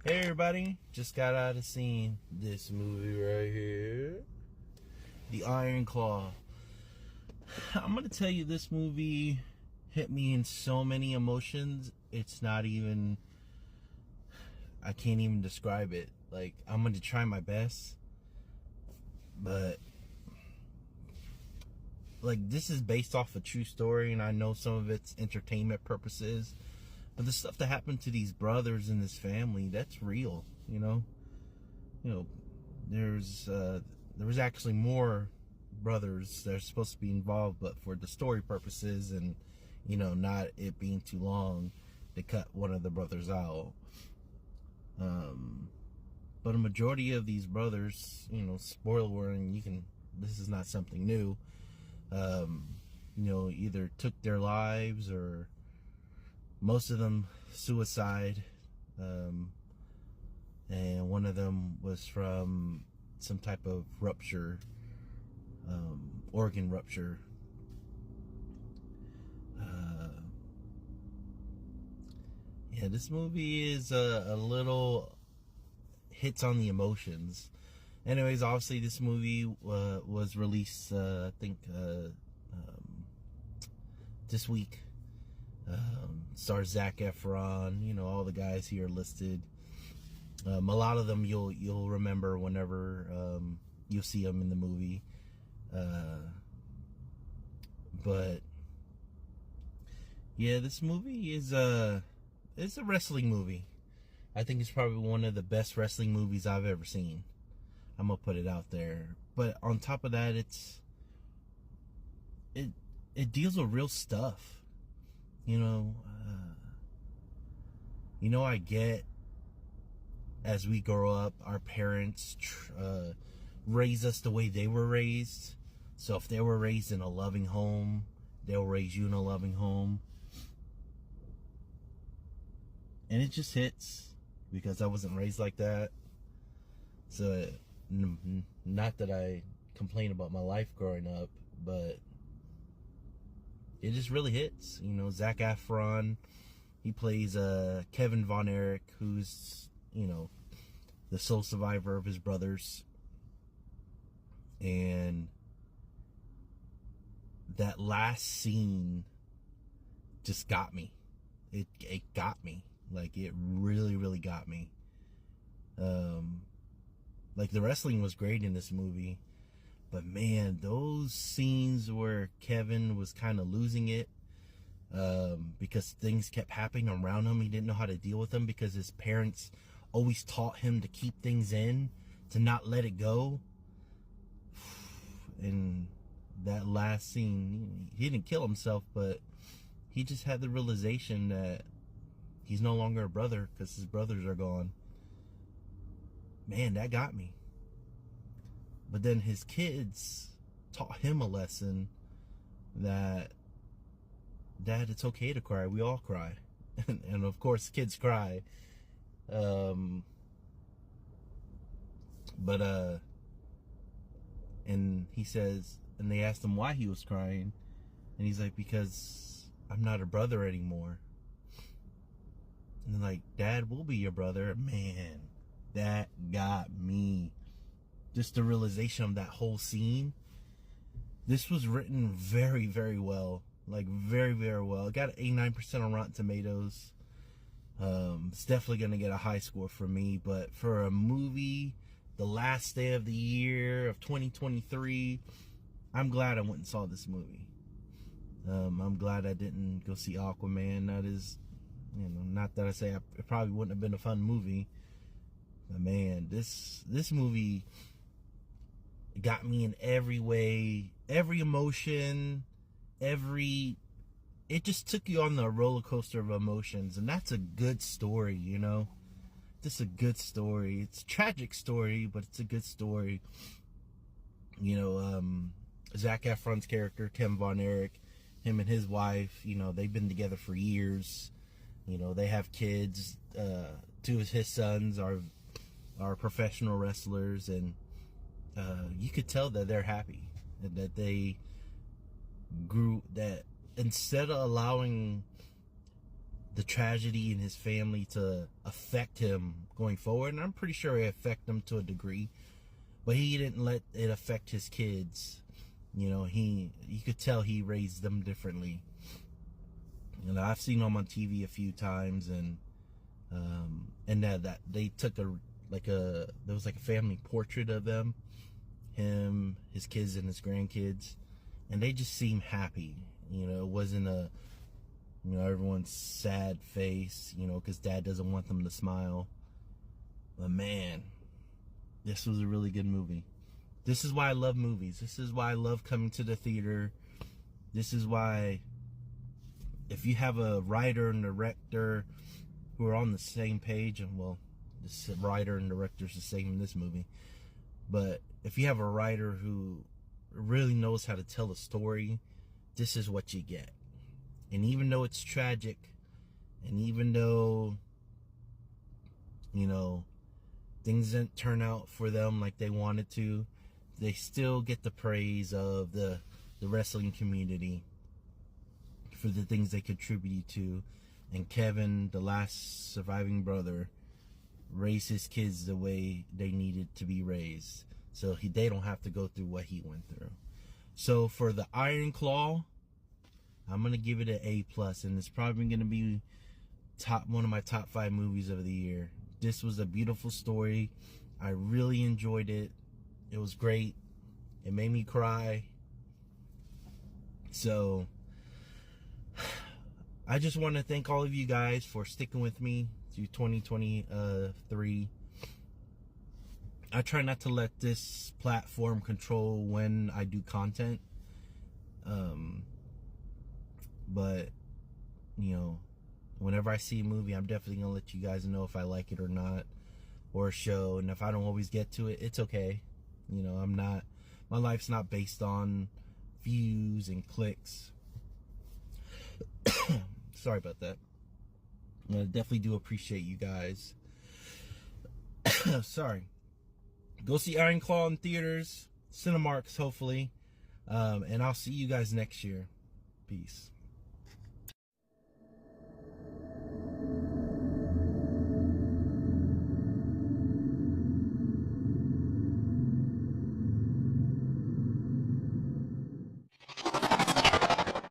Hey everybody, just got out of seeing this movie right here, The Iron Claw. I'm gonna tell you, this movie hit me in so many emotions. It's not even, I can't even describe it. Like, I'm gonna try my best, but like, this is based off a true story, and I know some of it's entertainment purposes, but the stuff that happened to these brothers in this family, that's real, you know. There was actually more brothers that are supposed to be involved, but for the story purposes and, not it being too long, they cut one of the brothers out. But a majority of these brothers, spoiler warning, this is not something new, either took their lives, or most of them suicide, and one of them was from some type of rupture, organ rupture. Yeah, this movie is a little hits on the emotions. Anyways, obviously this movie was released, I think, this week. Stars Zac Efron, all the guys here listed. A lot of them you'll remember whenever you'll see them in the movie. But yeah, this movie is it's a wrestling movie. I think it's probably one of the best wrestling movies I've ever seen. I'm gonna put it out there. But on top of that, it deals with real stuff. I get, as we grow up, our parents raise us the way they were raised. So if they were raised in a loving home, they'll raise you in a loving home. And it just hits, because I wasn't raised like that. So, not that I complain about my life growing up, but it just really hits. Zac Efron, he plays Kevin Von Erich, who's, the sole survivor of his brothers. And that last scene just got me. It got me. Like, it really, really got me. Like, the wrestling was great in this movie, but man, those scenes where Kevin was kind of losing it, because things kept happening around him. He didn't know how to deal with them, because his parents always taught him to keep things in, to not let it go. And that last scene, he didn't kill himself, but he just had the realization that he's no longer a brother, because his brothers are gone. Man, that got me. But then his kids taught him a lesson that, Dad, it's okay to cry. We all cry. And of course, kids cry. And he says, and they asked him why he was crying. And he's like, because I'm not a brother anymore. And they're like, Dad, we'll be your brother. Man, that got me. Just the realization of that whole scene. This was written very, very well. Like, very, very well. It got 89% on Rotten Tomatoes. It's definitely going to get a high score for me. But for a movie, the last day of the year of 2023, I'm glad I went and saw this movie. I'm glad I didn't go see Aquaman. That is, not that I say it probably wouldn't have been a fun movie. But man, this movie got me in every way, every emotion, it just took you on the roller coaster of emotions. And that's a good story, Just a good story. It's a tragic story, but it's a good story. Zac Efron's character, Kevin Von Erich, him and his wife, they've been together for years. They have kids. Two of his sons are professional wrestlers, and you could tell that they're happy, and that they grew, that instead of allowing the tragedy in his family to affect him going forward, and I'm pretty sure it affected him to a degree, but he didn't let it affect his kids. You know, you could tell he raised them differently. You know, I've seen him on TV a few times, and that they took there was like a family portrait of them, him, his kids, and his grandkids, and they just seemed happy. You know, it wasn't everyone's sad face, because dad doesn't want them to smile. But man, this was a really good movie. This is why I love movies. This is why I love coming to the theater. This is why, if you have a writer and director who are on the same page, and well, the writer and director is the same in this movie, but if you have a writer who really knows how to tell a story, this is what you get. And even though it's tragic, and even though, things didn't turn out for them like they wanted to, they still get the praise of the wrestling community for the things they contributed to. And Kevin, the last surviving brother, raised his kids the way they needed to be raised, so they don't have to go through what he went through. So for the Iron Claw, I'm gonna give it an A+, and it's probably gonna be one of my top 5 movies of the year. This was a beautiful story. I really enjoyed it. It was great. It made me cry. So I just want to thank all of you guys for sticking with me through 2023. I try not to let this platform control when I do content. But, whenever I see a movie, I'm definitely going to let you guys know if I like it or not, or a show. And if I don't always get to it, it's okay. My life's not based on views and clicks. Sorry about that. I definitely do appreciate you guys. Sorry. Go see Iron Claw in theaters, Cinemarks, hopefully. And I'll see you guys next year. Peace.